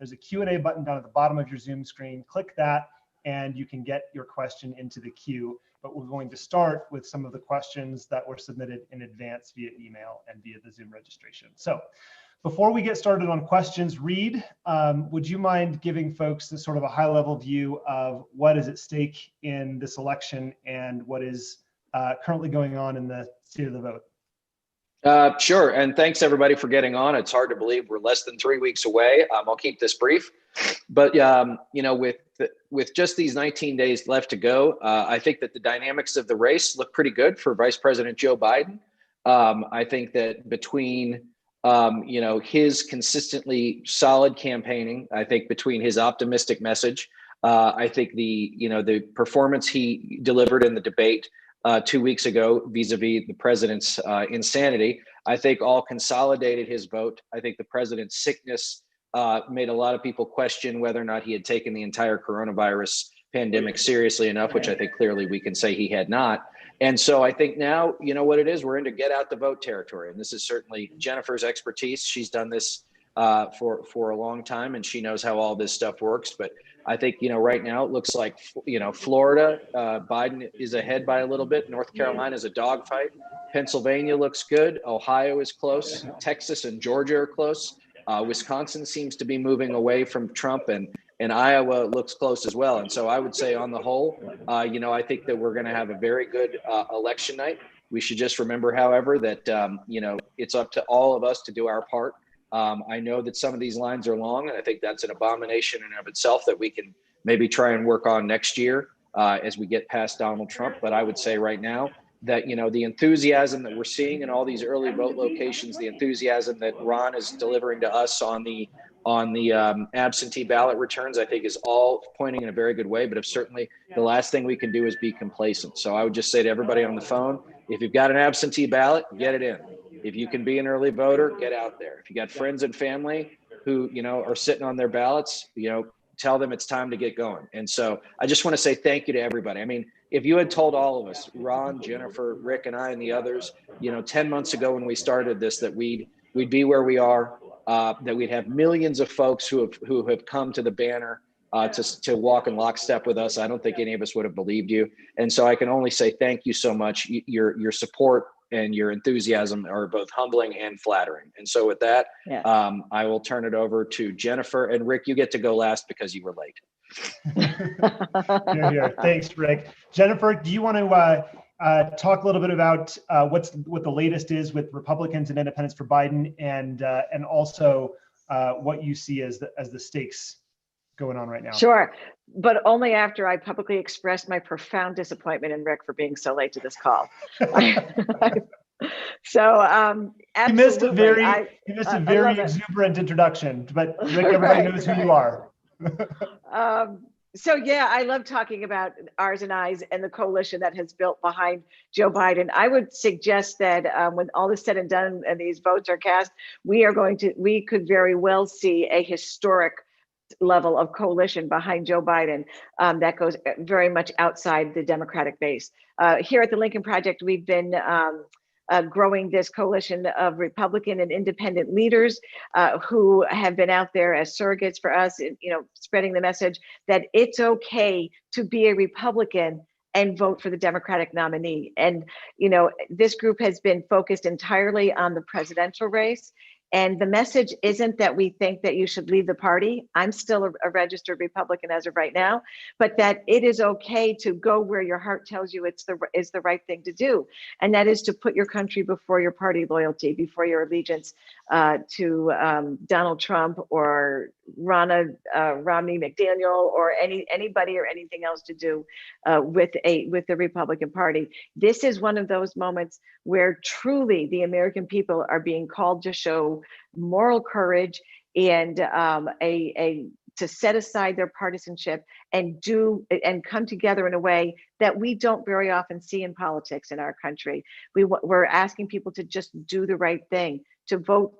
there's a Q&A button down at the bottom of your Zoom screen. Click that and you can get your question into the queue. But we're going to start with some of the questions that were submitted in advance via email and via the Zoom registration. So before we get started on questions, Reed, would you mind giving folks the sort of a high-level view of what is at stake in this election and what is currently going on in the state of the vote? Sure, and thanks everybody for getting on. It's hard to believe we're less than 3 weeks away. I'll keep this brief, but you know, with just these 19 days left to go, I think that the dynamics of the race look pretty good for Vice President Joe Biden. I think that between you know, his consistently solid campaigning, I think between his optimistic message, I think the performance he delivered in the debate 2 weeks ago vis-a-vis the president's insanity, I think all consolidated his vote. I think the president's sickness made a lot of people question whether or not he had taken the entire coronavirus pandemic seriously enough, which I think clearly we can say he had not. And so I think now, you know what it is, we're into get out the vote territory. And this is certainly Jennifer's expertise. She's done this for a long time and she knows how all this stuff works. But I think, you know, right now it looks like, you know, Florida, Biden is ahead by a little bit. North Carolina is a dogfight. Pennsylvania looks good. Ohio is close. Texas and Georgia are close. Wisconsin seems to be moving away from Trump, and Iowa looks close as well. And so I would say on the whole, you know, I think that we're going to have a very good election night. We should just remember, however, that, you know, it's up to all of us to do our part. I know that some of these lines are long, and I think that's an abomination in and of itself that we can maybe try and work on next year as we get past Donald Trump. But I would say right now that, you know, the enthusiasm that we're seeing in all these early vote locations, the enthusiasm that Ron is delivering to us on the absentee ballot returns, I think is all pointing in a very good way. But if certainly the last thing we can do is be complacent. So I would just say to everybody on the phone, if you've got an absentee ballot, get it in. If you can be an early voter, get out there. If you got friends and family who, you know, are sitting on their ballots, you know, tell them it's time to get going. And so I just want to say thank you to everybody. I mean, if you had told all of us, Ron, Jennifer, Rick, and I, and the others, you know, 10 months ago when we started this, that we'd be where we are, that we'd have millions of folks who have come to the banner to walk in lockstep with us, I don't think any of us would have believed you. And so I can only say thank you so much. Your support and your enthusiasm are both humbling and flattering. And so with that, I will turn it over to Jennifer. And Rick, you get to go last because you were late. Here. Thanks, Rick. Jennifer, do you want to talk a little bit about what the latest is with Republicans and independents for Biden, and also what you see as the stakes going on right now? Sure, but only after I publicly expressed my profound disappointment in Rick for being so late to this call. So you missed a very exuberant introduction, but Rick, everybody knows who you are. So yeah, I love talking about ours and I's and the coalition that has built behind Joe Biden. I would suggest that when all is said and done and these votes are cast, we could very well see a historic level of coalition behind Joe Biden that goes very much outside the Democratic base. Here at the Lincoln Project, we've been growing this coalition of Republican and independent leaders who have been out there as surrogates for us, you know, spreading the message that it's okay to be a Republican and vote for the Democratic nominee. And, you know, this group has been focused entirely on the presidential race. And the message isn't that we think that you should leave the party. I'm still a registered Republican as of right now, but that it is okay to go where your heart tells you is the right thing to do. And that is to put your country before your party loyalty, before your allegiance to Donald Trump or Romney McDaniel or anybody or anything else to do with the Republican Party. This is one of those moments where truly the American people are being called to show moral courage and to set aside their partisanship and come together in a way that we don't very often see in politics in our country. We're asking people to just do the right thing, to vote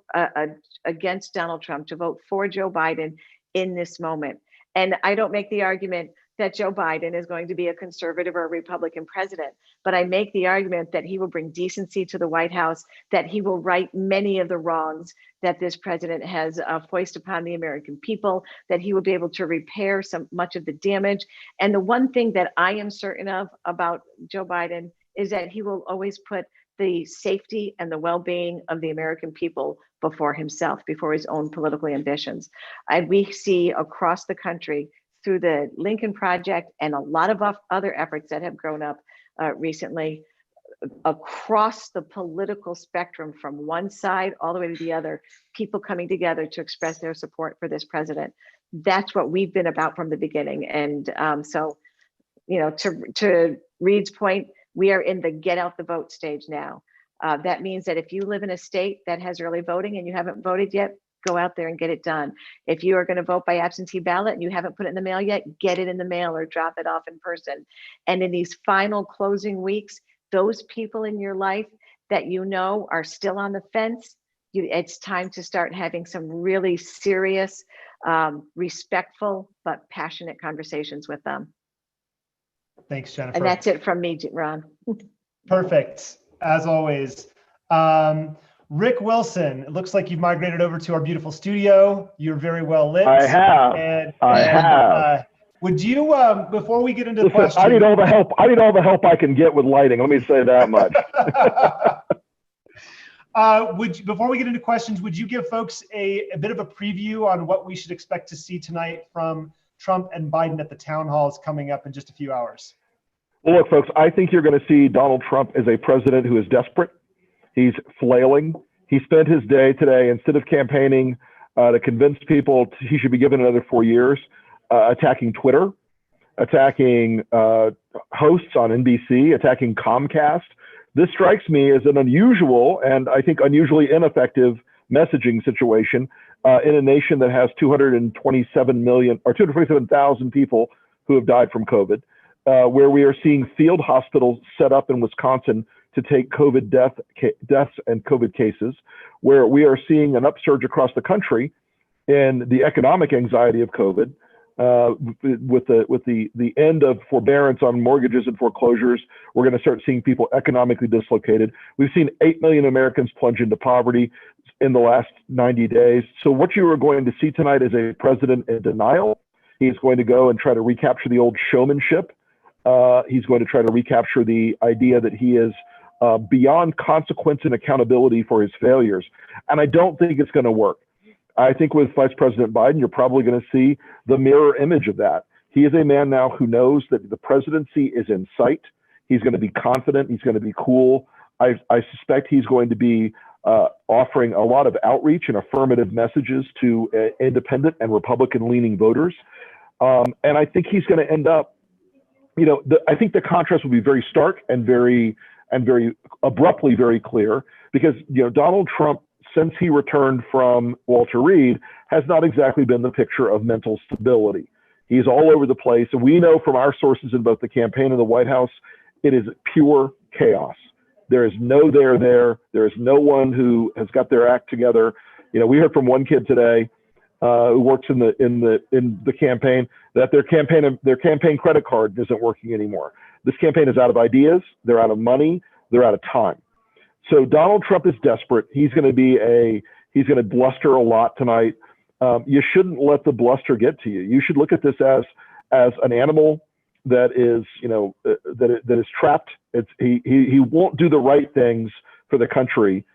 against Donald Trump, to vote for Joe Biden in this moment. And I don't make the argument that Joe Biden is going to be a conservative or a Republican president, but I make the argument that he will bring decency to the White House, that he will right many of the wrongs that this president has foisted upon the American people, that he will be able to repair much of the damage. And the one thing that I am certain of about Joe Biden is that he will always put the safety and the well-being of the American people before himself, before his own political ambitions. And we see across the country through the Lincoln Project and a lot of other efforts that have grown up recently across the political spectrum from one side all the way to the other, people coming together to express their support for this president. That's what we've been about from the beginning. And so, you know, to Reed's point, we are in the get out the vote stage now. That means that if you live in a state that has early voting and you haven't voted yet, go out there and get it done. If you are going to vote by absentee ballot and you haven't put it in the mail yet, get it in the mail or drop it off in person. And in these final closing weeks, those people in your life that you know are still on the fence, it's time to start having some really serious, respectful, but passionate conversations with them. Thanks, Jennifer. And that's it from me, Ron. Perfect, as always. Rick Wilson, it looks like you've migrated over to our beautiful studio. You're very well lit. I have. I have. Would you, before we get into the question, I need all the help. I need all the help I can get with lighting. Let me say that much. Before we get into questions, would you give folks a bit of a preview on what we should expect to see tonight from Trump and Biden at the town halls coming up in just a few hours? Well, look, folks, I think you're going to see Donald Trump as a president who is desperate. He's flailing. He spent his day today, instead of campaigning to convince people he should be given another 4 years, attacking Twitter, attacking hosts on NBC, attacking Comcast. This strikes me as an unusual and I think unusually ineffective messaging situation in a nation that has 227,000 people who have died from COVID, where we are seeing field hospitals set up in Wisconsin to take COVID deaths and COVID cases, where we are seeing an upsurge across the country in the economic anxiety of COVID, with the end of forbearance on mortgages and foreclosures. We're going to start seeing people economically dislocated. We've seen 8 million Americans plunge into poverty in the last 90 days. So what you are going to see tonight is a president in denial. He's going to go and try to recapture the old showmanship. He's going to try to recapture the idea that he is beyond consequence and accountability for his failures. And I don't think it's going to work. I think with Vice President Biden, you're probably going to see the mirror image of that. He is a man now who knows that the presidency is in sight. He's going to be confident. He's going to be cool. I suspect he's going to be offering a lot of outreach and affirmative messages to independent and Republican-leaning voters. And I think he's going to end up, you know, I think the contrast will be very stark and very abruptly very clear, because, you know, Donald Trump, since he returned from Walter Reed, has not exactly been the picture of mental stability. He's all over the place. And we know from our sources in both the campaign and the White House, it is pure chaos. There is no there. There is no one who has got their act together. You know, we heard from one kid today who works in the campaign that their campaign credit card isn't working anymore. This campaign is out of ideas. They're out of money. They're out of time. So Donald Trump is desperate. He's going to bluster a lot tonight. You shouldn't let the bluster get to you. You should look at this as an animal that is, you know, that is trapped. He won't do the right things for the country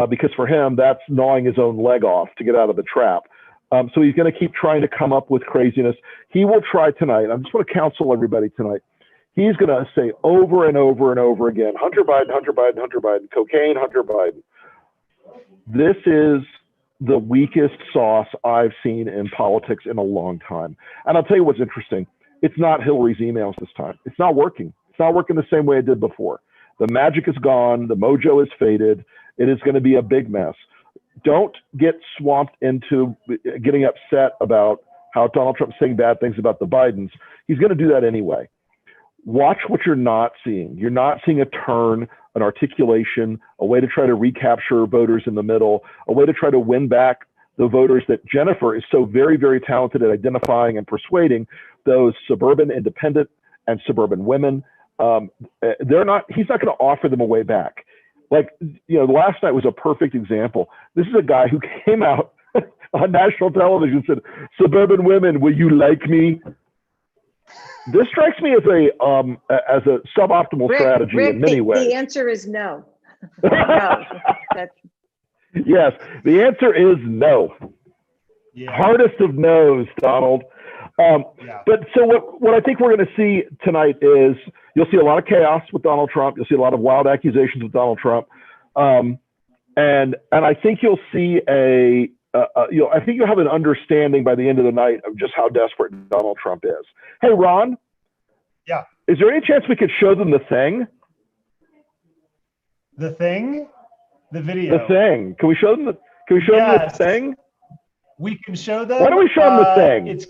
because for him that's gnawing his own leg off to get out of the trap. So he's going to keep trying to come up with craziness. He will try tonight. I just want to counsel everybody tonight. He's going to say over and over and over again, Hunter Biden, Hunter Biden, Hunter Biden, cocaine, Hunter Biden. This is the weakest sauce I've seen in politics in a long time. And I'll tell you what's interesting. It's not Hillary's emails this time. It's not working. It's not working the same way it did before. The magic is gone. The mojo is faded. It is going to be a big mess. Don't get swamped into getting upset about how Donald Trump's saying bad things about the Bidens. He's going to do that anyway. Watch what you're not seeing. You're not seeing a turn, an articulation, a way to try to recapture voters in the middle, a way to try to win back the voters that Jennifer is so very, very talented at identifying and persuading, those suburban independent and suburban women. He's not going to offer them a way back. Like, last night was a perfect example. This is a guy who came out on national television and said, "Suburban women, will you like me?" This strikes me as a suboptimal strategy in many ways. The answer is no. No. Yes, the answer is no. Yeah. Hardest of no's, Donald. But so what I think we're going to see tonight is you'll see a lot of chaos with Donald Trump. You'll see a lot of wild accusations with Donald Trump, and I think you'll see I think you'll have an understanding by the end of the night of just how desperate Donald Trump is. Hey, Ron. Yeah. Is there any chance we could show them the thing? The thing? The video. The thing. Can we show them them the thing? We can show them. Why don't we show them the thing?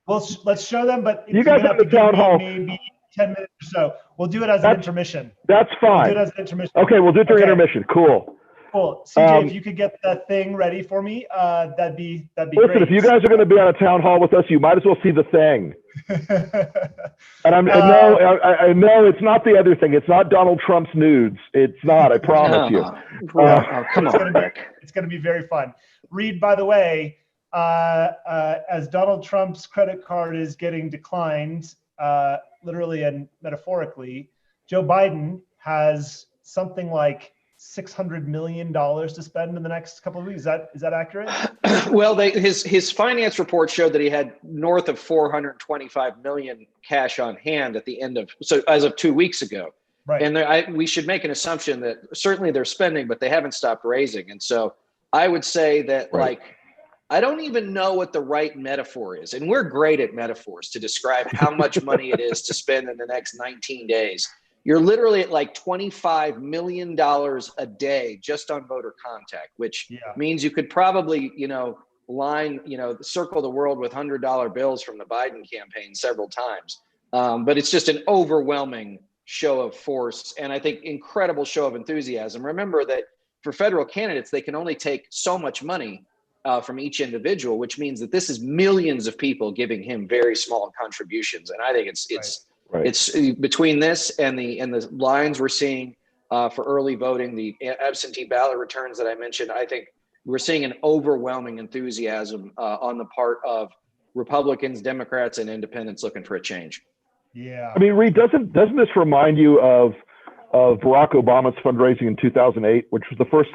Let's show them, but you guys have the town hall. Maybe 10 minutes or so. We'll do it as an intermission. That's fine. We'll do it as an intermission. Okay, we'll do it during intermission. Cool. Cool. CJ, if you could get that thing ready for me, that'd be great. Listen, if you guys are going to be on a town hall with us, you might as well see the thing. And I know it's not the other thing. It's not Donald Trump's nudes. It's not. I promise you. Come on, Rick. It's going to be very fun. Reed, by the way, as Donald Trump's credit card is getting declined, literally and metaphorically, Joe Biden has something like $600 million to spend in the next couple of weeks. Is that accurate? Well, his finance report showed that he had north of 425 million cash on hand at the end of, so as of 2 weeks ago. Right. And we should make an assumption that certainly they're spending, but they haven't stopped raising. And so I would say that I don't even know what the right metaphor is. And we're great at metaphors to describe how much money it is to spend in the next 19 days. You're literally at like $25 million a day just on voter contact, which means you could probably, circle the world with $100 bills from the Biden campaign several times. But it's just an overwhelming show of force and I think incredible show of enthusiasm. Remember that for federal candidates, they can only take so much money from each individual, which means that this is millions of people giving him very small contributions. And I think it's between this and the lines we're seeing for early voting, the absentee ballot returns that I mentioned, I think we're seeing an overwhelming enthusiasm on the part of Republicans, Democrats, and independents looking for a change. Yeah. I mean, Reed, doesn't this remind you of Barack Obama's fundraising in 2008, which was the first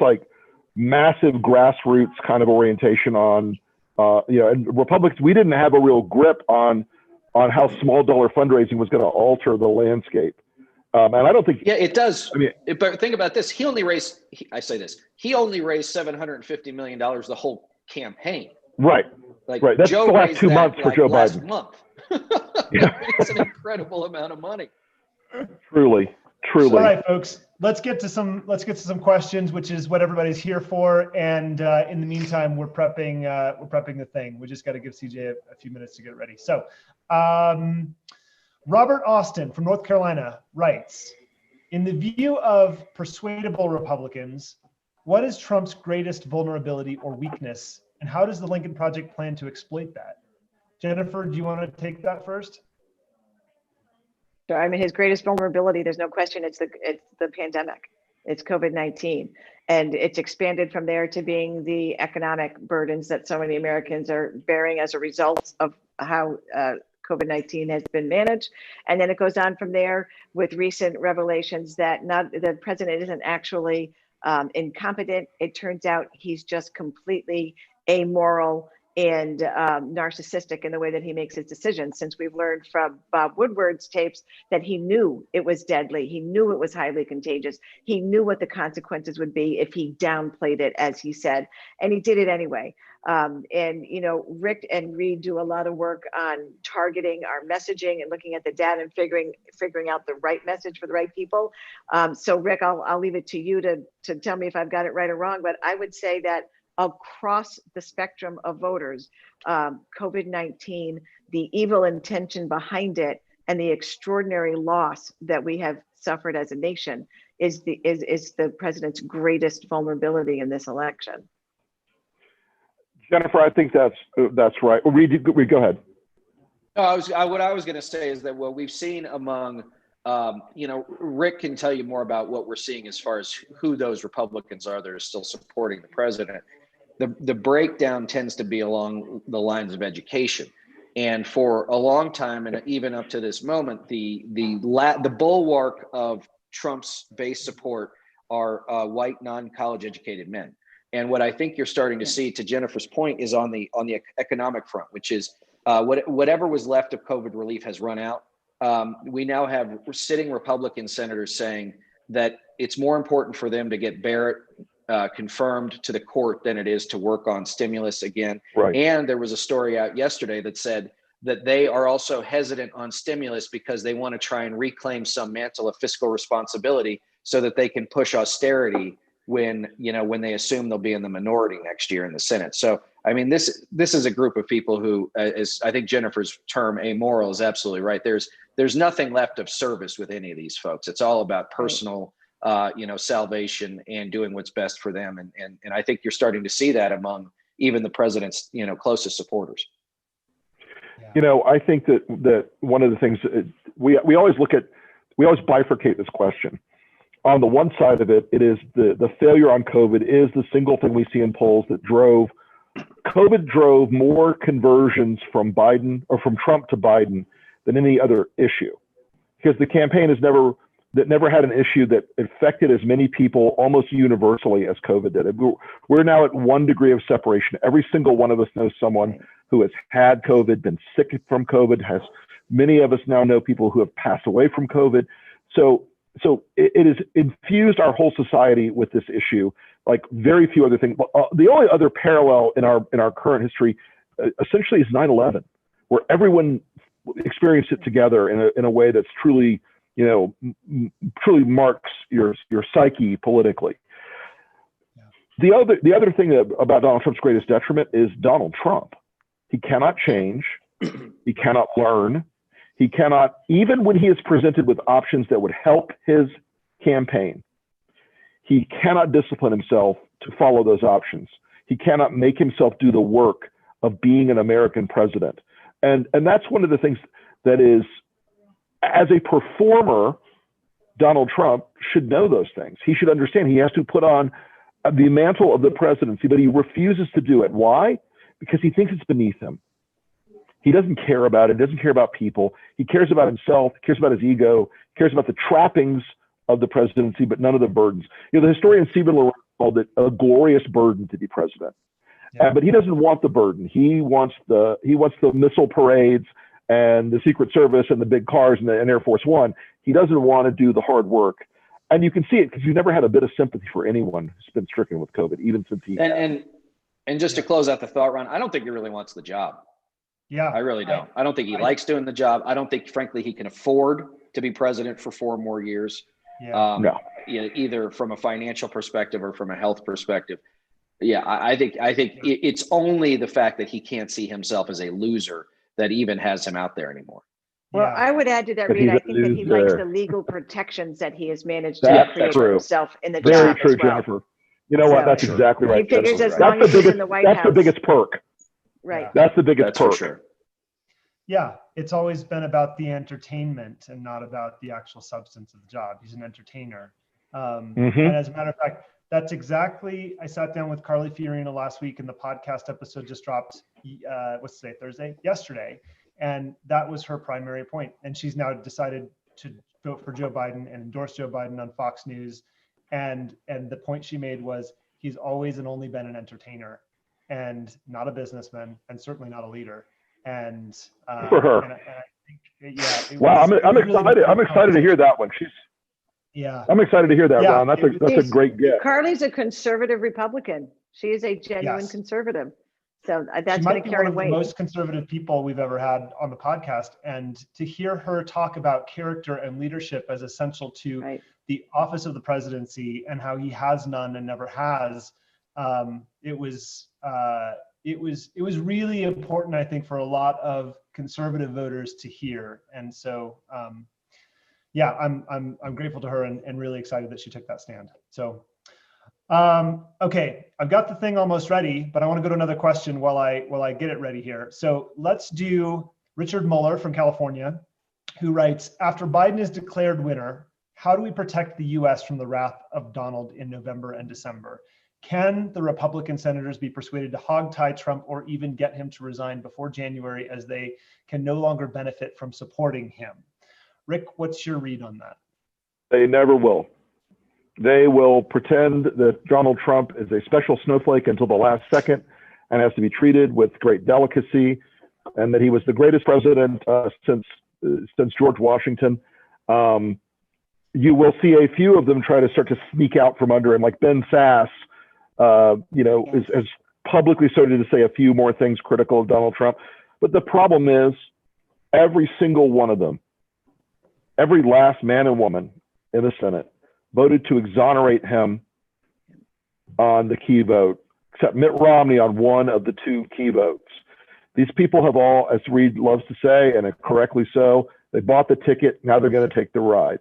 massive grassroots kind of orientation on, and Republicans, we didn't have a real grip on how small dollar fundraising was going to alter the landscape. And I don't think. Yeah, it does. I mean, but think about this. He only raised $750 million the whole campaign. Right. Right. That's Joe the last 2 months for Joe last Biden. Month. It's an incredible amount of money. Truly. All right, folks. Let's get to some questions, which is what everybody's here for. And in the meantime, we're prepping the thing. We just got to give CJ a few minutes to get ready. So, Robert Austin from North Carolina writes, in the view of persuadable Republicans, what is Trump's greatest vulnerability or weakness, and how does the Lincoln Project plan to exploit that? Jennifer, do you want to take that first? Sure. I mean, his greatest vulnerability, there's no question, it's the pandemic. It's COVID-19. And it's expanded from there to being the economic burdens that so many Americans are bearing as a result of how COVID-19 has been managed. And then it goes on from there with recent revelations that the president isn't actually incompetent. It turns out he's just completely amoral and narcissistic in the way that he makes his decisions, since we've learned from Bob Woodward's tapes that he knew it was deadly. He knew it was highly contagious. He knew what the consequences would be if he downplayed it, as he said, and he did it anyway. Rick and Reed do a lot of work on targeting our messaging and looking at the data and figuring out the right message for the right people. So Rick, I'll leave it to you to tell me if I've got it right or wrong, but I would say that across the spectrum of voters, COVID-19, the evil intention behind it, and the extraordinary loss that we have suffered as a nation is the president's greatest vulnerability in this election. Jennifer, I think that's right. Reed, go ahead. No, what I was going to say is that what we've seen among, Rick can tell you more about what we're seeing as far as who those Republicans are that are still supporting the president. The breakdown tends to be along the lines of education. And for a long time, and even up to this moment, the bulwark of Trump's base support are white, non-college educated men. And what I think you're starting to see, to Jennifer's point, is on the economic front, which is whatever was left of COVID relief has run out. We now have sitting Republican senators saying that it's more important for them to get Barrett confirmed to the court than it is to work on stimulus again. Right. And there was a story out yesterday that said that they are also hesitant on stimulus because they want to try and reclaim some mantle of fiscal responsibility so that they can push austerity when they assume they'll be in the minority next year in the Senate. So, I mean, this is a group of people who, is, I think Jennifer's term amoral is absolutely right. There's nothing left of service with any of these folks. It's all about personal, salvation and doing what's best for them. And I think you're starting to see that among even the president's, closest supporters. Yeah. I think that one of the things we always bifurcate this question. On the one side of it, it is the failure on COVID is the single thing we see in polls that COVID drove more conversions from Trump to Biden than any other issue, because the campaign never had an issue that affected as many people almost universally as COVID did. We're now at 1 degree of separation. Every single one of us knows someone who has had COVID, been sick from COVID. Many of us now know people who have passed away from COVID. So it has infused our whole society with this issue, like very few other things. The only other parallel in our current history, essentially, is 9/11, where everyone experienced it together in a way that's truly, truly marks your psyche politically. Yeah. The other thing about Donald Trump's greatest detriment is Donald Trump. He cannot change. He cannot learn. He cannot, even when he is presented with options that would help his campaign, he cannot discipline himself to follow those options. He cannot make himself do the work of being an American president. And that's one of the things that is, as a performer, Donald Trump should know those things. He should understand he has to put on the mantle of the presidency, but he refuses to do it. Why? Because he thinks it's beneath him. He doesn't care about it, doesn't care about people. He cares about himself, cares about his ego, cares about the trappings of the presidency, but none of the burdens. The historian Stephen Lorenz called it a glorious burden to be president. Yeah. But he doesn't want the burden. He wants the missile parades and the Secret Service and the big cars and Air Force One. He doesn't want to do the hard work. And you can see it because you've never had a bit of sympathy for anyone who's been stricken with COVID, even since he. And just to close out the thought, Ron, I don't think he really wants the job. Yeah, I really don't. I don't think he likes doing the job. I don't think, frankly, he can afford to be president for 4 more years. Yeah. No. Either from a financial perspective or from a health perspective. Yeah, I think it's only the fact that he can't see himself as a loser that even has him out there anymore. Well, Yeah. I would add to that, Reed, I think that he likes the legal protections that he has managed to create for himself in the Very job true, as well. Jennifer. You know what? That's exactly right. He figures as That's long as he's in the White House. That's the biggest perk. Right. That's the biggest perk. For sure. Yeah, it's always been about the entertainment and not about the actual substance of the job. He's an entertainer. And as a matter of fact, that's exactly, I sat down with Carly Fiorina last week, and the podcast episode just dropped, what's today, Thursday? Yesterday. And that was her primary point. And she's now decided to vote for Joe Biden and endorse Joe Biden on Fox News. And the point she made was he's always and only been an entertainer and not a businessman and certainly not a leader. And for her. And I think, yeah. Wow, I'm excited. I'm excited to hear that one. I'm excited to hear that, Ron. That's a great guess. Carly's a conservative Republican. She is a genuine conservative. So that's going to carry weight. She might be one of the most conservative people we've ever had on the podcast. And to hear her talk about character and leadership as essential to the office of the presidency and how he has none and never has, it was really important, I think, for a lot of conservative voters to hear. And so, I'm grateful to her and really excited that she took that stand. So, Okay, I've got the thing almost ready, but I want to go to another question while I get it ready here. So let's do Richard Muller from California, who writes, after Biden is declared winner, how do we protect the US from the wrath of Donald in November and December? Can the Republican senators be persuaded to hogtie Trump or even get him to resign before January, as they can no longer benefit from supporting him? Rick, what's your read on that? They never will. They will pretend that Donald Trump is a special snowflake until the last second and has to be treated with great delicacy, and that he was the greatest president since George Washington. You will see a few of them try to start to sneak out from under him, like Ben Sass, has publicly started to say a few more things critical of Donald Trump. But the problem is, every single one of them, every last man and woman in the Senate, voted to exonerate him on the key vote, except Mitt Romney on one of the two key votes. These people have all, as Reed loves to say, and correctly so, they bought the ticket, now they're going to take the ride.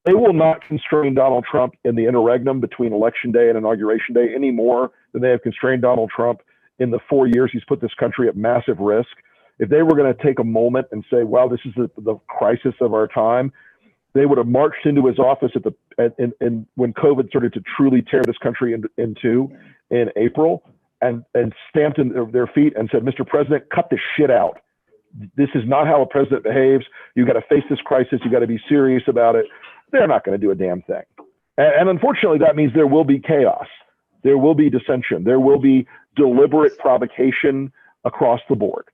They will not constrain Donald Trump in the interregnum between Election Day and Inauguration Day any more than they have constrained Donald Trump in the 4 years he's put this country at massive risk. If they were going to take a moment and say, wow, this is the crisis of our time, they would have marched into his office when COVID started to truly tear this country in two in April, and stamped in their feet and said, Mr. President, cut this shit out. This is not how a president behaves. You got to face this crisis. You got to be serious about it. They're not going to do a damn thing. And unfortunately, that means there will be chaos. There will be dissension. There will be deliberate provocation across the board.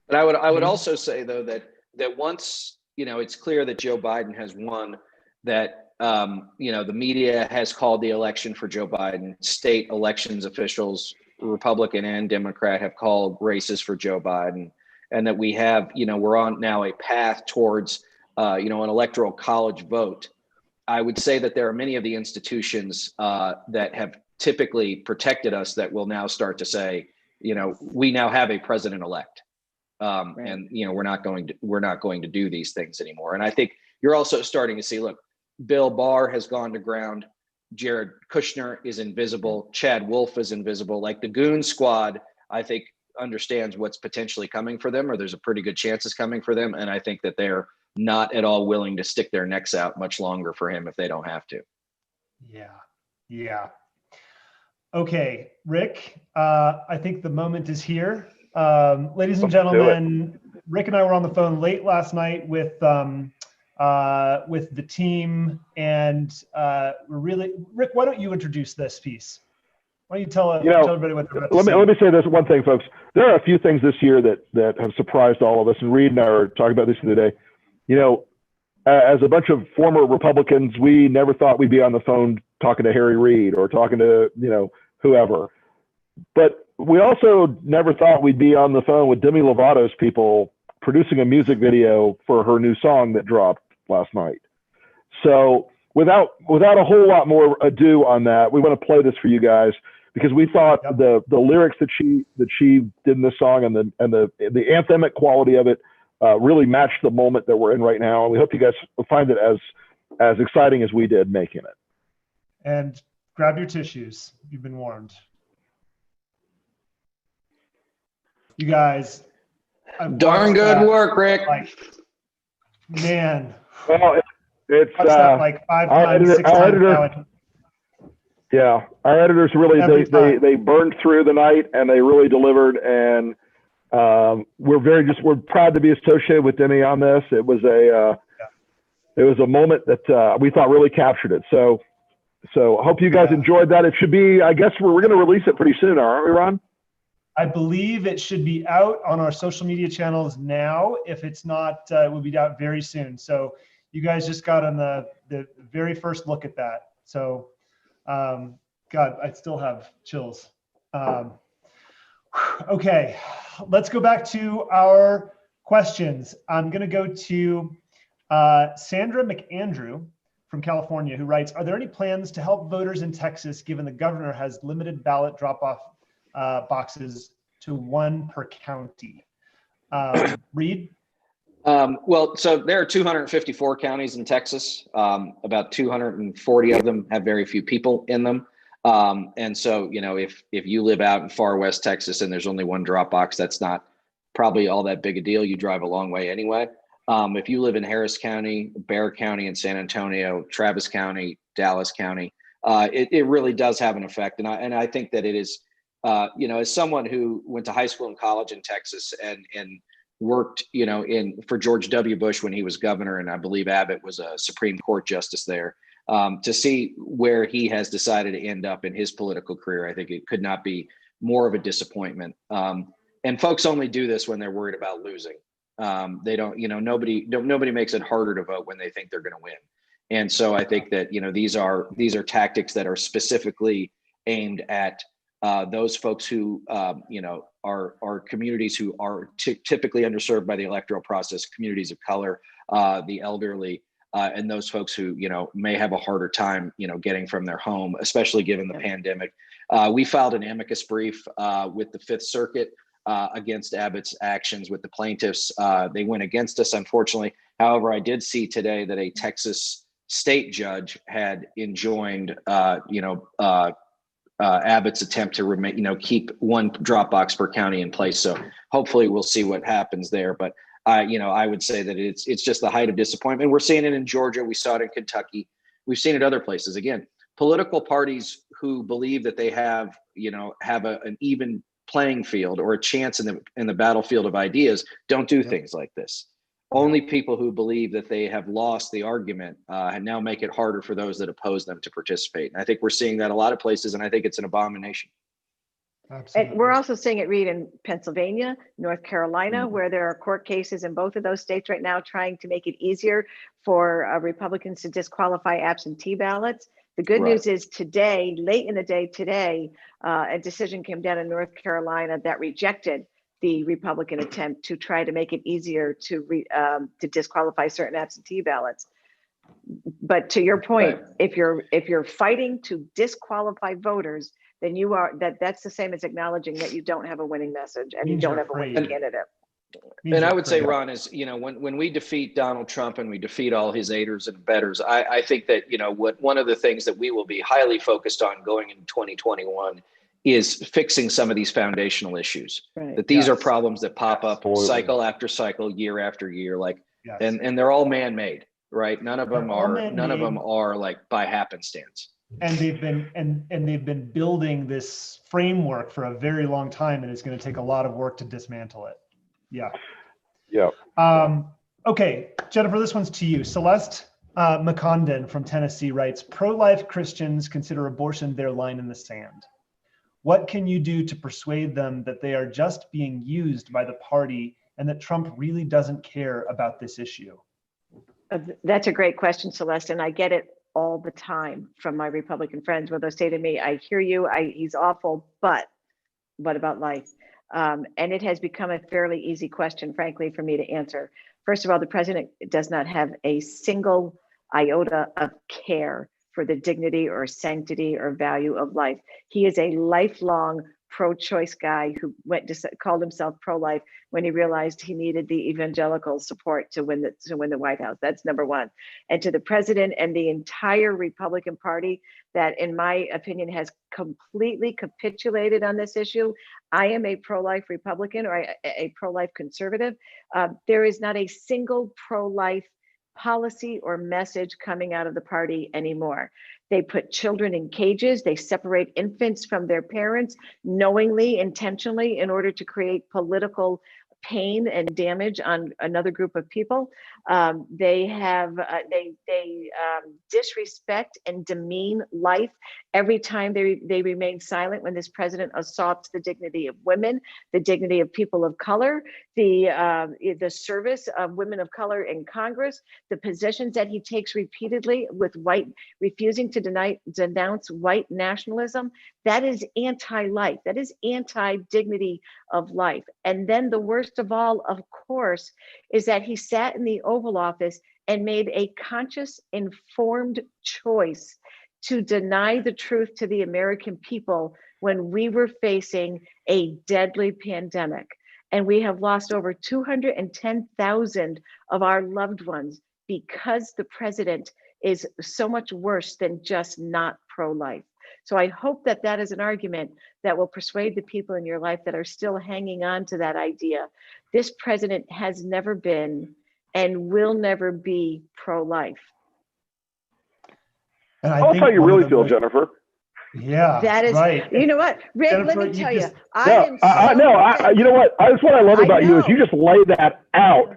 And I would also say, though, that once, it's clear that Joe Biden has won, that, the media has called the election for Joe Biden. State elections officials, Republican and Democrat, have called races for Joe Biden. And that we have, we're on now a path towards, an electoral college vote. I would say that there are many of the institutions that have typically protected us that will now start to say, we now have a president-elect. Right. And we're not going to do these things anymore. And I think you're also starting to see, look, Bill Barr has gone to ground. Jared Kushner is invisible. Chad Wolf is invisible. Like the Goon Squad, I think understands what's potentially coming for them, or there's a pretty good chance it's coming for them. And I think that they're not at all willing to stick their necks out much longer for him if they don't have to. Yeah. Okay, Rick, I think the moment is here. Ladies and gentlemen, Rick and I were on the phone late last night with the team, and Rick, why don't you introduce this piece? Why don't you tell everybody what they're about to say? Let me say this one thing, folks. There are a few things this year that have surprised all of us, and Reed and I were talking about this the other day. As a bunch of former Republicans, we never thought we'd be on the phone talking to Harry Reid or talking to, whoever. But we also never thought we'd be on the phone with Demi Lovato's people producing a music video for her new song that dropped last night. So without a whole lot more ado on that, we want to play this for you guys because we thought the lyrics that she did in this song and the anthemic quality of it really matched the moment that we're in right now. And we hope you guys find it as exciting as we did making it. And grab your tissues. You've been warned. You guys. Darn good work, Rick. Man. Well, it's like 5 times, 6 times now. Yeah, our editors really they burned through the night and they really delivered, and we're proud to be associated with Demi on this. It was a moment that we thought really captured it. So I hope you guys enjoyed that. It should be, I guess we're going to release it pretty soon, aren't we, Ron? I believe it should be out on our social media channels now. If it's not, it will be out very soon. So you guys just got on the very first look at that. So, God, I still have chills. Okay, let's go back to our questions. I'm going to go to Sandra McAndrew from California, who writes, are there any plans to help voters in Texas, given the governor has limited ballot drop-off boxes to 1 per county? Reed? Well, so there are 254 counties in Texas. About 240 of them have very few people in them. And so, if you live out in far West Texas and there's only one drop box, that's not probably all that big a deal. You drive a long way anyway. If you live in Harris County, Bexar County in San Antonio, Travis County, Dallas County, it really does have an effect. And I think that it is, as someone who went to high school and college in Texas and worked, for George W. Bush when he was governor, and I believe Abbott was a Supreme Court justice there, to see where he has decided to end up in his political career, I think it could not be more of a disappointment. And folks only do this when they're worried about losing. They don't, nobody makes it harder to vote when they think they're going to win. And so I think that, these are tactics that are specifically aimed at those folks who, are communities who are typically underserved by the electoral process, communities of color, the elderly, and those folks who, may have a harder time, getting from their home, especially given the pandemic. We filed an amicus brief with the Fifth Circuit against Abbott's actions with the plaintiffs. They went against us, unfortunately. However, I did see today that a Texas state judge had enjoined, Abbott's attempt to keep one drop box per county in place. So hopefully we'll see what happens there. But I would say that it's just the height of disappointment. We're seeing it in Georgia. We saw it in Kentucky. We've seen it other places. Again, political parties who believe that they have an even playing field or a chance in the battlefield of ideas don't do things like this. Only people who believe that they have lost the argument now make it harder for those that oppose them to participate. And I think we're seeing that a lot of places, and I think it's an abomination. Absolutely. And we're also seeing it, Reed, in Pennsylvania, North Carolina, where there are court cases in both of those states right now trying to make it easier for Republicans to disqualify absentee ballots. The good news is today, late in the day today, a decision came down in North Carolina that rejected the Republican attempt to try to make it easier to disqualify certain absentee ballots. But to your point, if you're fighting to disqualify voters, then that's the same as acknowledging that you don't have a winning message and you don't have a winning candidate. And I would say, Ron, is when we defeat Donald Trump and we defeat all his aiders and abettors, I think that one of the things that we will be highly focused on going into 2021 is fixing some of these foundational issues. Right. That these are problems that pop up cycle after cycle, year after year, and they're all man-made, right? None of them are like by happenstance. And they've been building this framework for a very long time, and it's going to take a lot of work to dismantle it. Yeah. Okay, Jennifer, this one's to you. Celeste McCondon from Tennessee writes, pro-life Christians consider abortion their line in the sand. What can you do to persuade them that they are just being used by the party and that Trump really doesn't care about this issue? That's a great question, Celeste, and I get it all the time from my Republican friends where they'll say to me, I hear you, he's awful, but what about life? And it has become a fairly easy question, frankly, for me to answer. First of all, the president does not have a single iota of care for the dignity or sanctity or value of life. He is a lifelong pro-choice guy who called himself pro-life when he realized he needed the evangelical support to win the White House. That's number one. And to the president and the entire Republican Party that, in my opinion, has completely capitulated on this issue. I am a pro-life Republican or a pro-life conservative. There is not a single pro-life policy or message coming out of the party anymore. They put children in cages. They separate infants from their parents knowingly, intentionally, in order to create political pain and damage on another group of people. They disrespect and demean life every time they remain silent when this president assaults the dignity of women, the dignity of people of color, the service of women of color in Congress, the positions that he takes repeatedly with refusing to denounce white nationalism. That is anti-life. That is anti-dignity of life. And then the worst of all, of course, is that he sat in the Oval Office and made a conscious, informed choice to deny the truth to the American people when we were facing a deadly pandemic. And we have lost over 210,000 of our loved ones because the president is so much worse than just not pro-life. So I hope that that is an argument that will persuade the people in your life that are still hanging on to that idea. This president has never been and will never be pro-life. And I'll tell you really feel, Jennifer. Yeah, that is right. You know what, Rick? Jennifer, let me tell you, you know what? That's what I love about you is you just lay that out.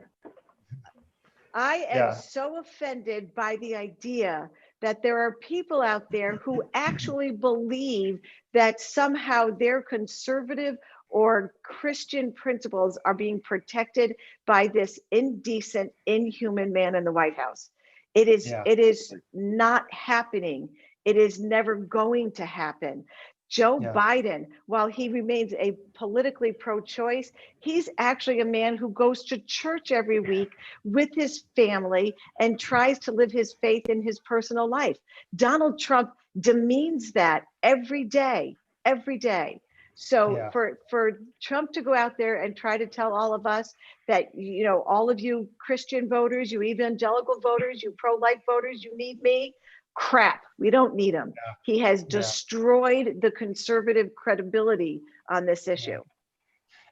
I am so offended by the idea that there are people out there who actually believe that somehow their conservative or Christian principles are being protected by this indecent, inhuman man in the White House. It is not happening. It is never going to happen. Joe Biden, while he remains a politically pro-choice, he's actually a man who goes to church every week with his family and tries to live his faith in his personal life. Donald Trump demeans that every day. So for Trump to go out there and try to tell all of us that, all of you Christian voters, you evangelical voters, you pro-life voters, you need me. Crap, we don't need him. He has destroyed the conservative credibility on this issue.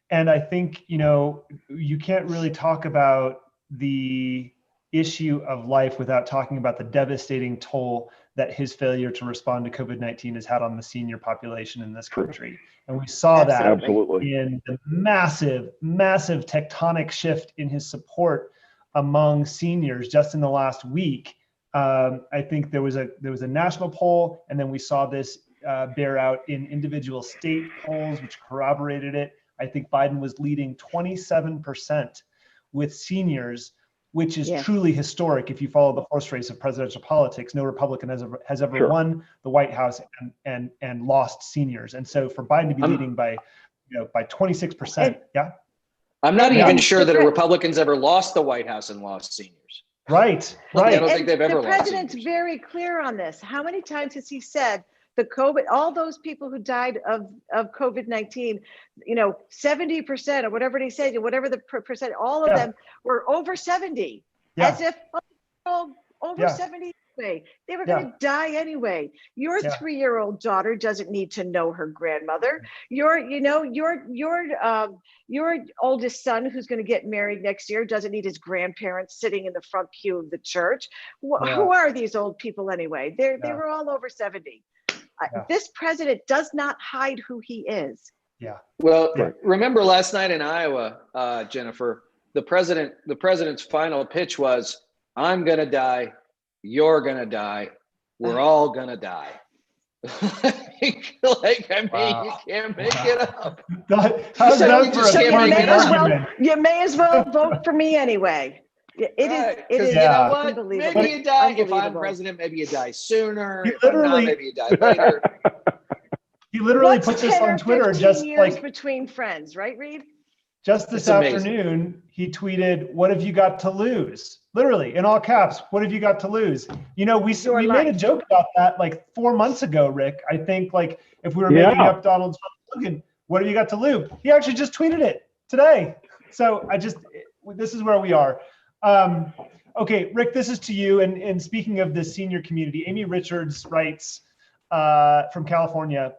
And I think, you can't really talk about the issue of life without talking about the devastating toll that his failure to respond to COVID-19 has had on the senior population in this country. And we saw that in the massive, massive tectonic shift in his support among seniors just in the last week. I think there was a national poll, and then we saw this bear out in individual state polls, which corroborated it. I think Biden was leading 27% with seniors, which is truly historic. If you follow the horse race of presidential politics, no Republican has ever won the White House and lost seniors. And so for Biden to be leading by 26%, I'm not even sure that a Republican's ever lost the White House and lost seniors. Right. I don't think they've ever lost. The president's very clear on this. How many times has he said all those people who died of COVID-19, 70% or whatever he said, whatever the percent, all of them were over 70, as if over 70 anyway. They were going to die anyway. Your 3-year-old daughter doesn't need to know her grandmother. Your oldest son who's going to get married next year doesn't need his grandparents sitting in the front pew of the church. Who are these old people anyway? They were all over 70. This president does not hide who he is. Well, remember last night in Iowa, Jennifer, the president's final pitch was, "I'm going to die. You're going to die. We're all going to die." You can't make it up. You may as well vote for me anyway. It is. You know what? Maybe you die. If I'm president, maybe you die sooner. If I'm not, maybe you die later. He literally put this on Twitter just years between friends, right, Reed? Just this afternoon, he tweeted, "What have you got to lose?" Literally in all caps, "What have you got to lose?" We made a joke about that like 4 months ago, Rick. I think like if we were making up Donald Trump, "What have you got to lose?" He actually just tweeted it today. So this is where we are. Okay, Rick, this is to you. And speaking of the senior community, Amy Richards writes from California,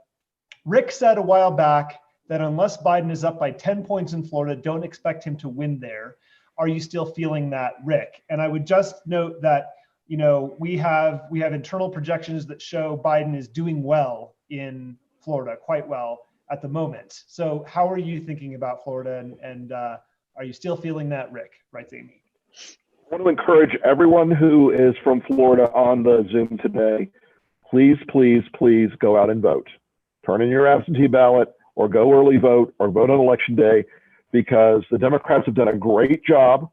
"Rick said a while back that unless Biden is up by 10 points in Florida, don't expect him to win there. Are you still feeling that, Rick?" And I would just note that, we have internal projections that show Biden is doing well in Florida, quite well at the moment. So how are you thinking about Florida? And are you still feeling that, Rick? Writes Amy. I want to encourage everyone who is from Florida on the Zoom today, please, please, please go out and vote. Turn in your absentee ballot or go early vote or vote on election day, because the Democrats have done a great job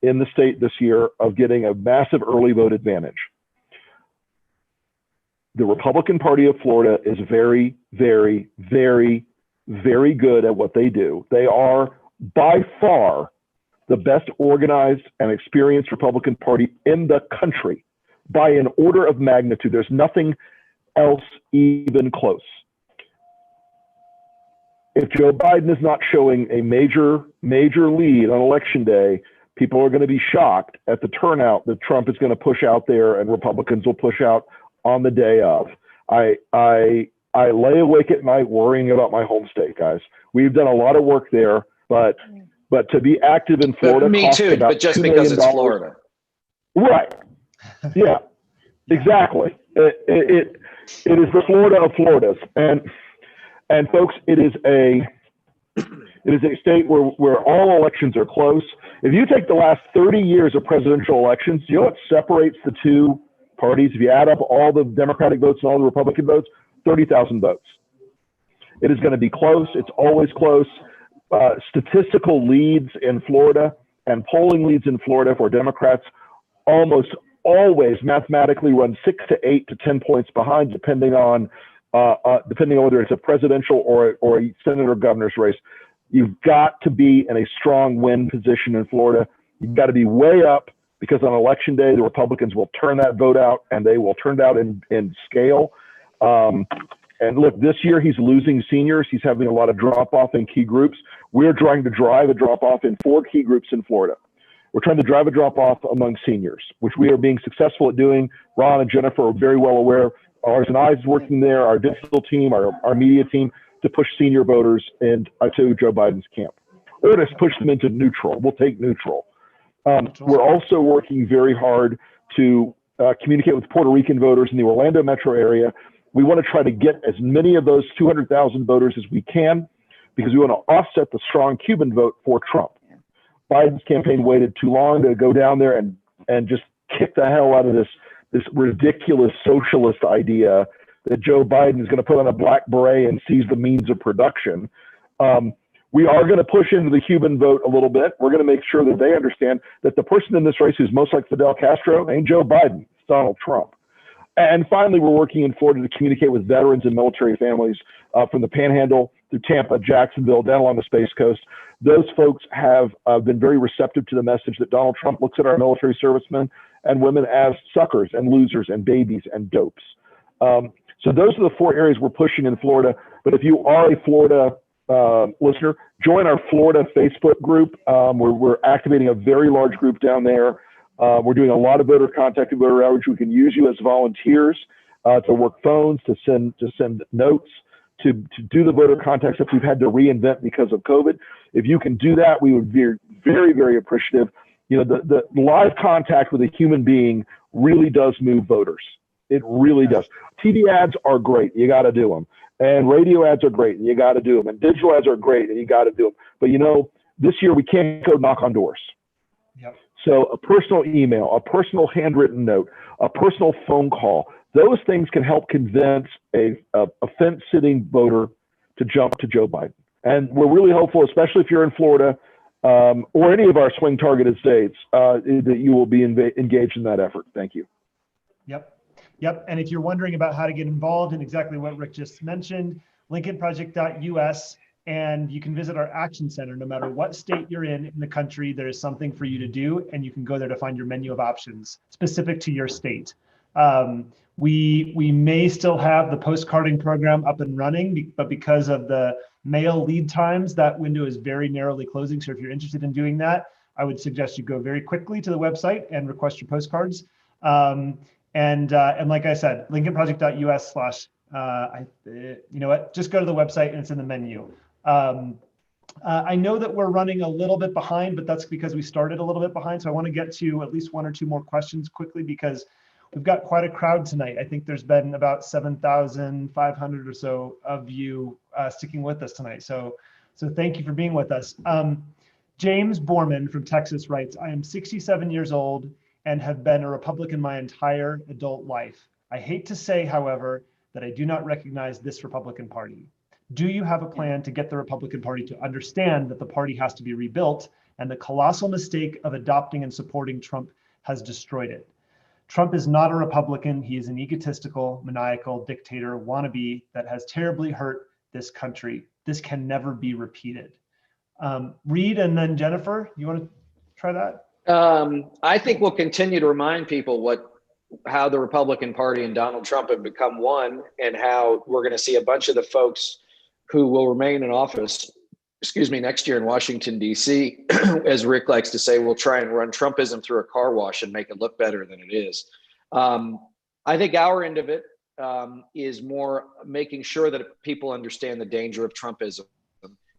in the state this year of getting a massive early vote advantage. The Republican Party of Florida is very, very, very, very good at what they do. They are by far the best organized and experienced Republican Party in the country by an order of magnitude. There's nothing else even close. if Joe Biden is not showing a major lead on election day, people are going to be shocked at the turnout that Trump is going to push out there and Republicans will push out on the day of. I lay awake at night worrying about my home state, guys. We've done a lot of work there, but to be active in Florida, me too. But just because it's Florida, right? Yeah, exactly. It is the Florida of Floridas, and folks, it is a state where all elections are close. If you take the last 30 years of presidential elections, you know what separates the two parties? If you add up all the Democratic votes and all the Republican votes, 30,000 votes. It is going to be close. It's always close. Statistical leads in Florida and polling leads in Florida for Democrats almost always mathematically run 6 to 8 to 10 points behind, depending on whether it's a presidential or a Senate or governor's race. You've got to be in a strong win position in Florida. You've got to be way up, because on election day, the Republicans will turn that vote out, and they will turn it out in scale. And look, this year he's losing seniors. He's having a lot of drop off in key groups. We're trying to drive a drop off in 4 key groups in Florida. We're trying to drive a drop off among seniors, which we are being successful at doing. Ron and Jennifer are very well aware. Ours and I is working there, our digital team, our media team, to push senior voters to Joe Biden's camp, or to push them into neutral. We'll take neutral. We're also working very hard to communicate with Puerto Rican voters in the Orlando metro area. We want to try to get as many of those 200,000 voters as we can, because we want to offset the strong Cuban vote for Trump. Biden's campaign waited too long to go down there and just kick the hell out of this ridiculous socialist idea that Joe Biden is going to put on a black beret and seize the means of production. We are going to push into the Cuban vote a little bit. We're going to make sure that they understand that the person in this race who's most like Fidel Castro ain't Joe Biden, it's Donald Trump. And finally, we're working in Florida to communicate with veterans and military families from the Panhandle through Tampa, Jacksonville, down along the Space Coast. Those folks have been very receptive to the message that Donald Trump looks at our military servicemen and women as suckers and losers and babies and dopes. So those are the 4 areas we're pushing in Florida. But if you are a Florida listener, join our Florida Facebook group. We're activating a very large group down there. We're doing a lot of voter contact and voter outreach. We can use you as volunteers to work phones, to send notes, to do the voter contact stuff we've had to reinvent because of COVID. If you can do that, we would be very, very appreciative. You know, the live contact with a human being really does move voters. It really does. TV ads are great. You got to do them. And radio ads are great. And you got to do them. And digital ads are great. And you got to do them. But, you know, this year we can't go knock on doors. Yep. So a personal email, a personal handwritten note, a personal phone call, those things can help convince a fence-sitting voter to jump to Joe Biden. And we're really hopeful, especially if you're in Florida or any of our swing targeted states, that you will be engaged in that effort. Thank you. Yep. And if you're wondering about how to get involved in exactly what Rick just mentioned, LincolnProject.us, and you can visit our action center. No matter what state you're in the country, there is something for you to do, and you can go there to find your menu of options specific to your state. We may still have the postcarding program up and running, but because of the mail lead times, that window is very narrowly closing. So if you're interested in doing that, I would suggest you go very quickly to the website and request your postcards. And like I said, LincolnProject.us/ you know what, just go to the website and it's in the menu. I know that we're running a little bit behind, but that's because we started a little bit behind. So I want to get to at least 1 or 2 more questions quickly, because we've got quite a crowd tonight. I think there's been about 7,500 or so of you sticking with us tonight. So thank you for being with us. James Borman from Texas writes, I am 67 years old and have been a Republican my entire adult life. I hate to say, however, that I do not recognize this Republican Party. Do you have a plan to get the Republican Party to understand that the party has to be rebuilt, and the colossal mistake of adopting and supporting Trump has destroyed it? Trump is not a Republican. He is an egotistical, maniacal dictator wannabe that has terribly hurt this country. This can never be repeated. Reed, and then Jennifer, you want to try that? I think we'll continue to remind people how the Republican Party and Donald Trump have become one, and how we're going to see a bunch of the folks who will remain in office, next year in Washington, D.C., as Rick likes to say, we'll try and run Trumpism through a car wash and make it look better than it is. I think our end of it is more making sure that people understand the danger of Trumpism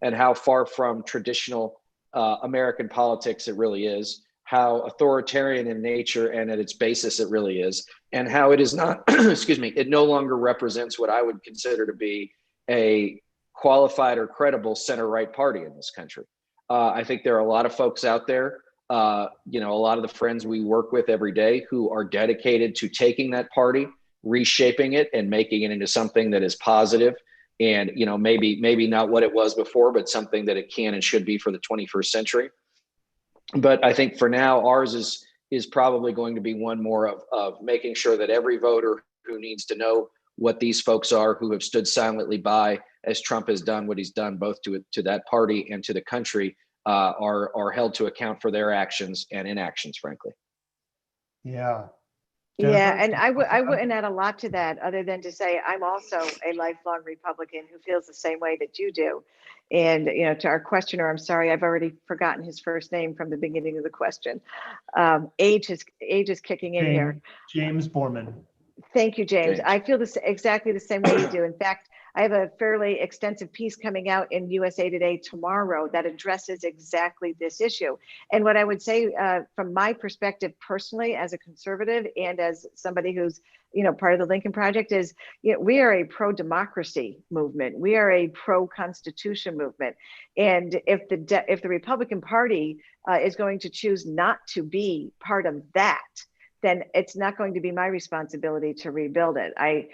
and how far from traditional American politics it really is, how authoritarian in nature and at its basis it really is, and how it is not, it no longer represents what I would consider to be a qualified or credible center-right party in this country. I think there are a lot of folks out there, a lot of the friends we work with every day who are dedicated to taking that party, reshaping it and making it into something that is positive and, maybe not what it was before, but something that it can and should be for the 21st century. But I think for now, ours is probably going to be one more of making sure that every voter who needs to know what these folks are who have stood silently by as Trump has done what he's done both to that party and to the country are held to account for their actions and inactions, frankly. Yeah. Yeah, Jennifer? and I wouldn't add a lot to that other than to say I'm also a lifelong Republican who feels the same way that you do. And, to our questioner, I'm sorry, I've already forgotten his first name from the beginning of the question. Age is kicking in here. James Borman. Thank you, James. I feel exactly the same way you do. In fact, I have a fairly extensive piece coming out in USA Today tomorrow that addresses exactly this issue. And what I would say from my perspective personally as a conservative and as somebody who's part of the Lincoln Project is we are a pro-democracy movement. We are a pro-constitution movement. And if the Republican Party is going to choose not to be part of that, then it's not going to be my responsibility to rebuild it. I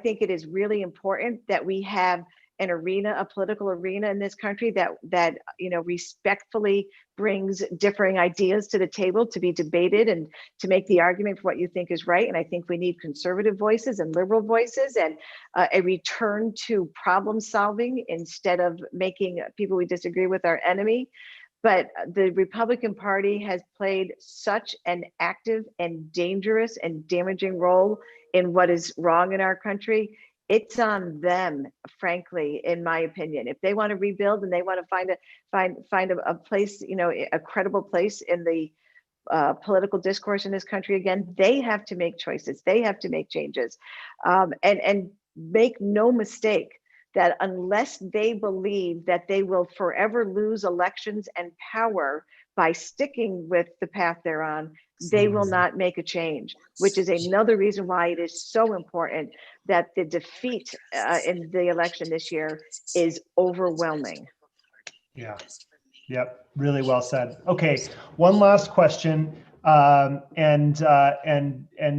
think it is really important that we have an arena, a political arena in this country that respectfully brings differing ideas to the table to be debated and to make the argument for what you think is right. And I think we need conservative voices and liberal voices and a return to problem solving instead of making people we disagree with our enemy. But the Republican Party has played such an active and dangerous and damaging role in what is wrong in our country. It's on them, frankly, in my opinion. If they want to rebuild and they want to find a place, a credible place in the political discourse in this country again, they have to make choices. They have to make changes, and make no mistake that unless they believe that they will forever lose elections and power by sticking with the path they're on, they will not make a change, which is another reason why it is so important that the defeat in the election this year is overwhelming. Yeah. Yep. Really well said. Okay. One last question. And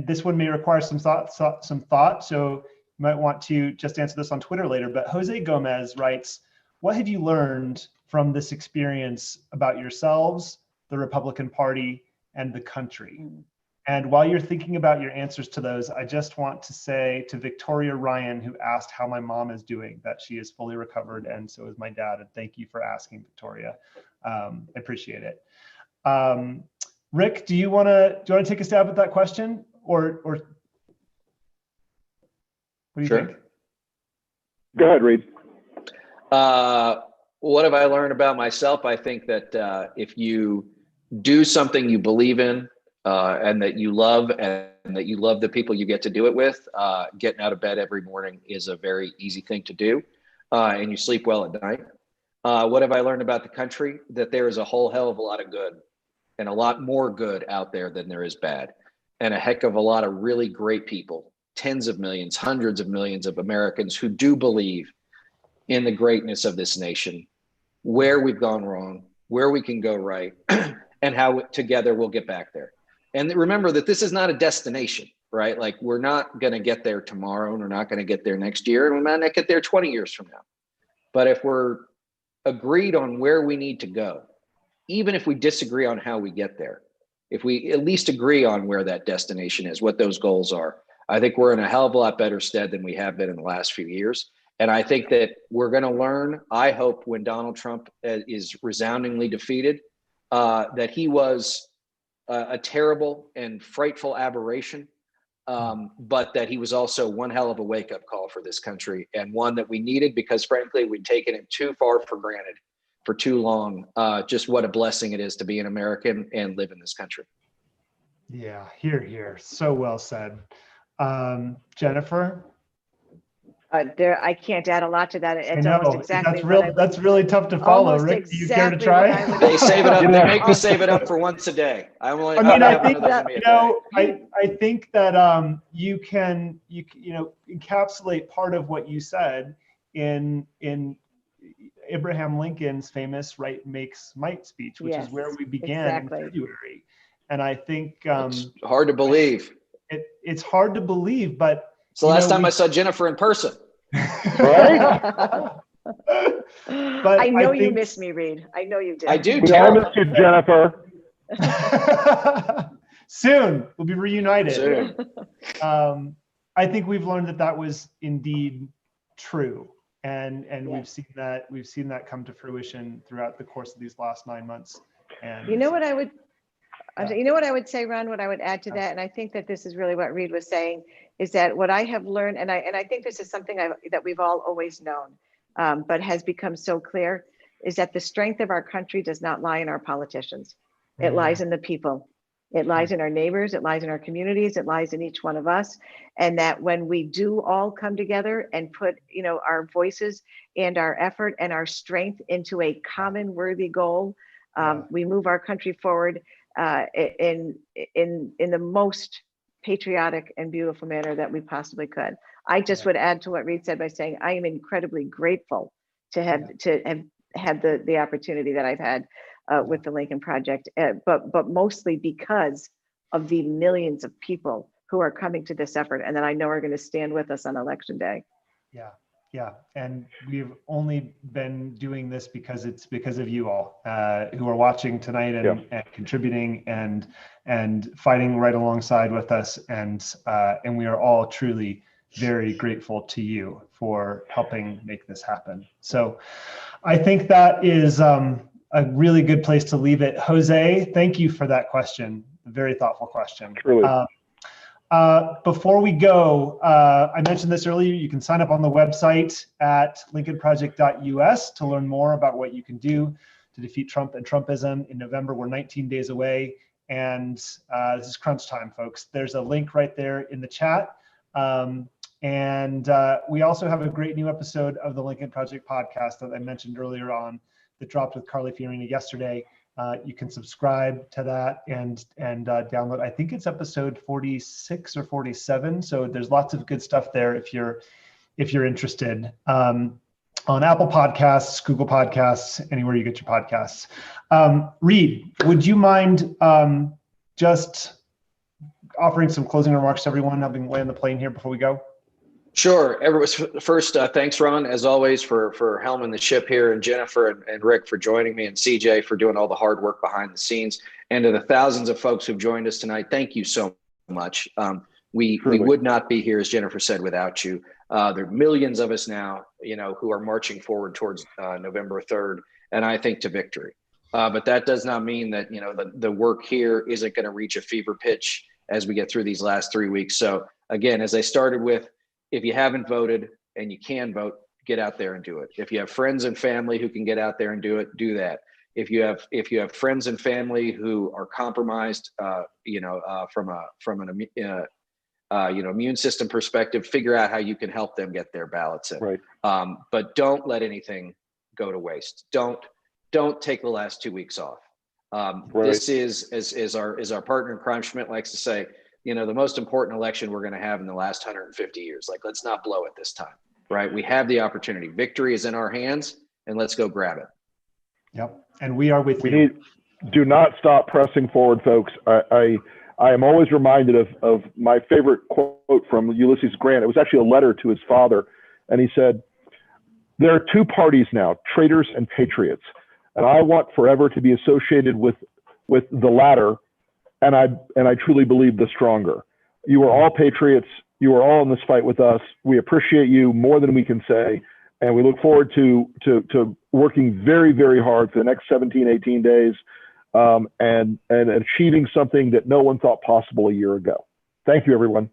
this one may require some thought. So you might want to just answer this on Twitter later, but Jose Gomez writes, what have you learned from this experience about yourselves, the Republican Party, and the country? And while you're thinking about your answers to those, I just want to say to Victoria Ryan, who asked how my mom is doing, that she is fully recovered, and so is my dad. And thank you for asking, Victoria. I appreciate it. Rick, do you want to take a stab at that question, or what do you think? Go ahead, Reed. What have I learned about myself? I think that if you do something you believe in and that you love and that you love the people you get to do it with, getting out of bed every morning is a very easy thing to do, and you sleep well at night. What have I learned about the country? That there is a whole hell of a lot of good and a lot more good out there than there is bad, and a heck of a lot of really great people, tens of millions, hundreds of millions of Americans who do believe in the greatness of this nation, where we've gone wrong, where we can go right, and how together we'll get back there. And remember that this is not a destination, right? Like, we're not going to get there tomorrow, and we're not going to get there next year, and we might not get there 20 years from now. But if we're agreed on where we need to go, even if we disagree on how we get there, if we at least agree on where that destination is, what those goals are, I think we're in a hell of a lot better stead than we have been in the last few years. And I think that we're going to learn, I hope, when Donald Trump is resoundingly defeated, that he was a terrible and frightful aberration, but that he was also one hell of a wake-up call for this country, and one that we needed because, frankly, we'd taken it too far for granted for too long. Just what a blessing it is to be an American and live in this country. Yeah, here. So well said. Jennifer? I can't add a lot to that. It's I know, almost exactly what I would- that's really tough to follow. almost Rick, do you care to exactly what try? I would- They save it up. They make me save it up for once a day. I think that, I think that you can encapsulate part of what you said in Abraham Lincoln's famous "Right makes might" speech, which is where we began in February. And I think it's hard to believe. It's hard to believe, but it's the last time I saw Jennifer in person. Right? But I know you miss me, Reed. I know you did. I do. We all miss you, Jennifer. Soon we'll be reunited. Soon. I think we've learned that was indeed true, and Yes. we've seen that come to fruition throughout the course of these last 9 months. And You know what I would say, Ron, what I would add to that, and I think that this is really what Reed was saying, is that what I have learned, and I think this is something that we've all always known, but has become so clear, is that the strength of our country does not lie in our politicians. It lies in the people. It lies in our neighbors. It lies in our communities. It lies in each one of us. And that when we do all come together and put, our voices and our effort and our strength into a common worthy goal, we move our country forward in the most patriotic and beautiful manner that we possibly could. I just would add to what Reed said by saying I am incredibly grateful to have had the opportunity that I've had with the Lincoln Project, but mostly because of the millions of people who are coming to this effort and that I know are going to stand with us on Election Day. Yeah. And we've only been doing this because it's because of you all who are watching tonight and contributing and fighting right alongside with us. And we are all truly very grateful to you for helping make this happen. So I think that is a really good place to leave it. Jose, thank you for that question. A very thoughtful question. Truly. Before we go, I mentioned this earlier, you can sign up on the website at lincolnproject.us to learn more about what you can do to defeat Trump and Trumpism. In November, we're 19 days away, and this is crunch time, folks. There's a link right there in the chat. And we also have a great new episode of the Lincoln Project podcast that I mentioned earlier on that dropped with Carly Fiorina yesterday. You can subscribe to that and download. I think it's episode 46 or 47. So there's lots of good stuff there if you're interested. On Apple Podcasts, Google Podcasts, anywhere you get your podcasts. Reed, would you mind just offering some closing remarks to everyone, helping land the plane here before we go? Sure. First, thanks, Ron, as always, for helming the ship here, and Jennifer and Rick for joining me, and CJ for doing all the hard work behind the scenes. And to the thousands of folks who've joined us tonight, thank you so much. We would not be here, as Jennifer said, without you. There are millions of us now, who are marching forward towards November 3rd, and I think to victory. But that does not mean that, the work here isn't going to reach a fever pitch as we get through these last 3 weeks. So again, as I started with, if you haven't voted and you can vote, get out there and do it. If you have friends and family who can get out there and do it, do that. If you have friends and family who are compromised, from an immune system perspective, figure out how you can help them get their ballots in. Right. But don't let anything go to waste. Don't take the last 2 weeks off. This is, as our partner in crime, Schmidt, likes to say, the most important election we're going to have in the last 150 years. Like, let's not blow it this time, right? We have the opportunity. Victory is in our hands, and let's go grab it. Yep. And we are with you. Do not stop pressing forward, folks. I am always reminded of my favorite quote from Ulysses Grant. It was actually a letter to his father. And he said, there are two parties now, traitors and patriots. And I want forever to be associated with the latter. And I truly believe the stronger. You are all patriots. You are all in this fight with us. We appreciate you more than we can say. And we look forward to working very, very hard for the next 17, 18 days and achieving something that no one thought possible a year ago. Thank you, everyone.